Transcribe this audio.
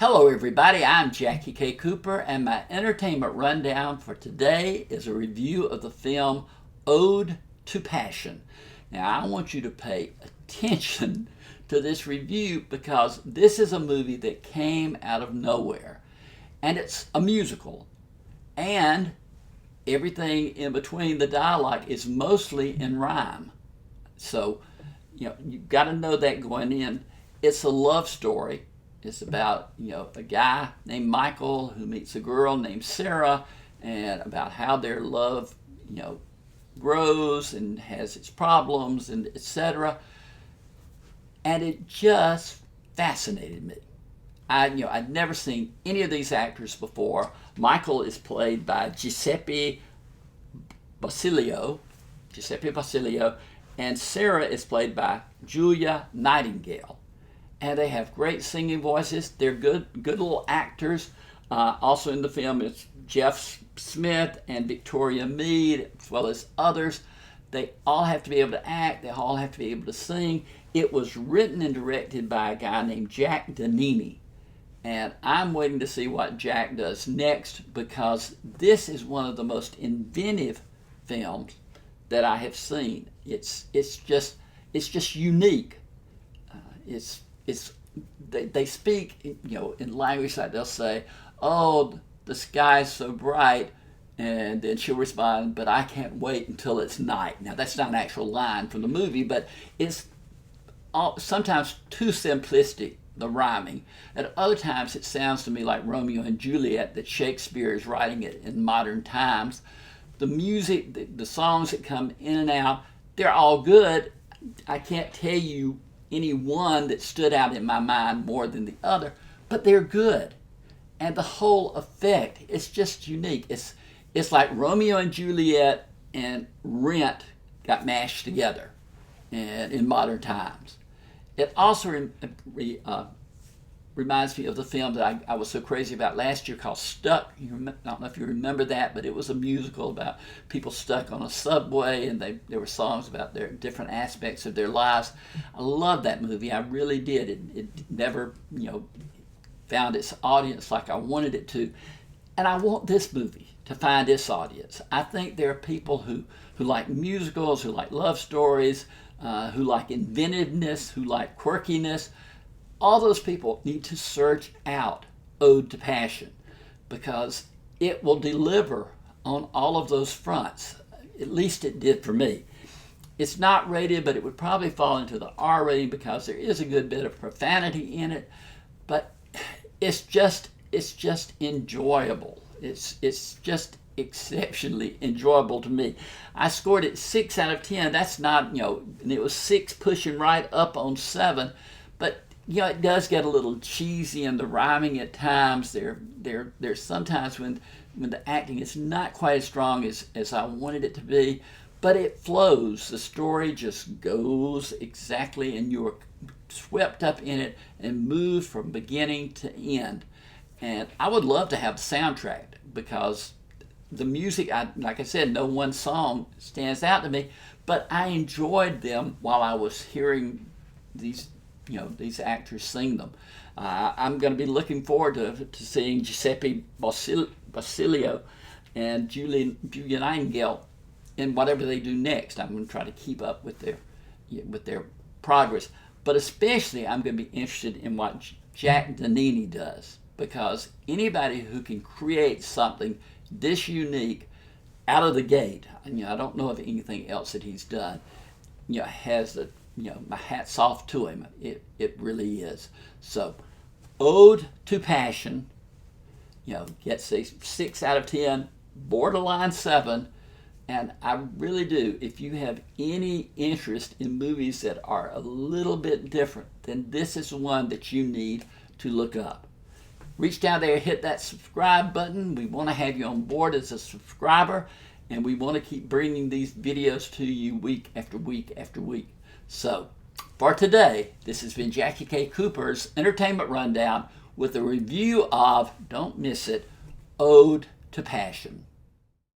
Hello everybody, I'm JackieKCooper and my entertainment rundown for today is a review of the film Ode to Passion. Now I want you to pay attention to this review because this is a movie that came out of nowhere and it's a musical and everything in between the dialogue is mostly in rhyme. So, you've got to know that going in. It's a love story. It's about, a guy named Michael who meets a girl named Sarah and about how their love, grows and has its problems and etc. And it just fascinated me. I'd never seen any of these actors before. Michael is played by Giuseppe Bausilio, and Sarah is played by Julia Nightingale. And they have great singing voices. They're good little actors. Also in the film, it's Jeff Smith and Victoria Mead, as well as others. They all have to be able to act. They all have to be able to sing. It was written and directed by a guy named Jack Danini. And I'm waiting to see what Jack does next because this is one of the most inventive films that I have seen. It's just unique. They speak, in language like they'll say, "Oh, the sky's so bright," and then she'll respond, "But I can't wait until it's night." Now that's not an actual line from the movie, but it's sometimes too simplistic, the rhyming. At other times it sounds to me like Romeo and Juliet, that Shakespeare is writing it in modern times. The music, the songs that come in and out, they're all good. I can't tell you any one that stood out in my mind more than the other, but they're good. And the whole effect, it's just unique. It's like Romeo and Juliet and Rent got mashed together and in modern times. It also reminds me of the film that I was so crazy about last year called Stuck. I don't know if you remember that, but it was a musical about people stuck on a subway, and there were songs about their different aspects of their lives. I love that movie. I really did. It never, found its audience like I wanted it to. And I want this movie to find its audience. I think there are people who like musicals, who like love stories, who like inventiveness, who like quirkiness. All those people need to search out Ode to Passion because it will deliver on all of those fronts. At least it did for me. It's not rated, but it would probably fall into the R rating because there is a good bit of profanity in it. But it's just enjoyable. It's just exceptionally enjoyable to me. I scored it 6 out of 10. That's not, and it was 6 pushing right up on 7. But it does get a little cheesy in the rhyming at times. There's sometimes when the acting is not quite as strong as I wanted it to be, but it flows. The story just goes exactly, and you're swept up in it and moved from beginning to end. And I would love to have the soundtrack because the music, like I said, no one song stands out to me, but I enjoyed them while I was hearing these actors sing them. I'm going to be looking forward to seeing Giuseppe Bausilio and Julia Nightingale in whatever they do next. I'm going to try to keep up with their progress. But especially I'm going to be interested in what Jack Danini does, because anybody who can create something this unique out of the gate, I don't know of anything else that he's done, has the my hat's off to him. It really is. So, Ode to Passion, gets a 6 out of 10, borderline 7, and I really do. If you have any interest in movies that are a little bit different, then this is one that you need to look up. Reach down there, hit that subscribe button. We want to have you on board as a subscriber, and we want to keep bringing these videos to you week after week after week. So, for today, this has been JackieKCooper's Entertainment Rundown with a review of, don't miss it, Ode to Passion.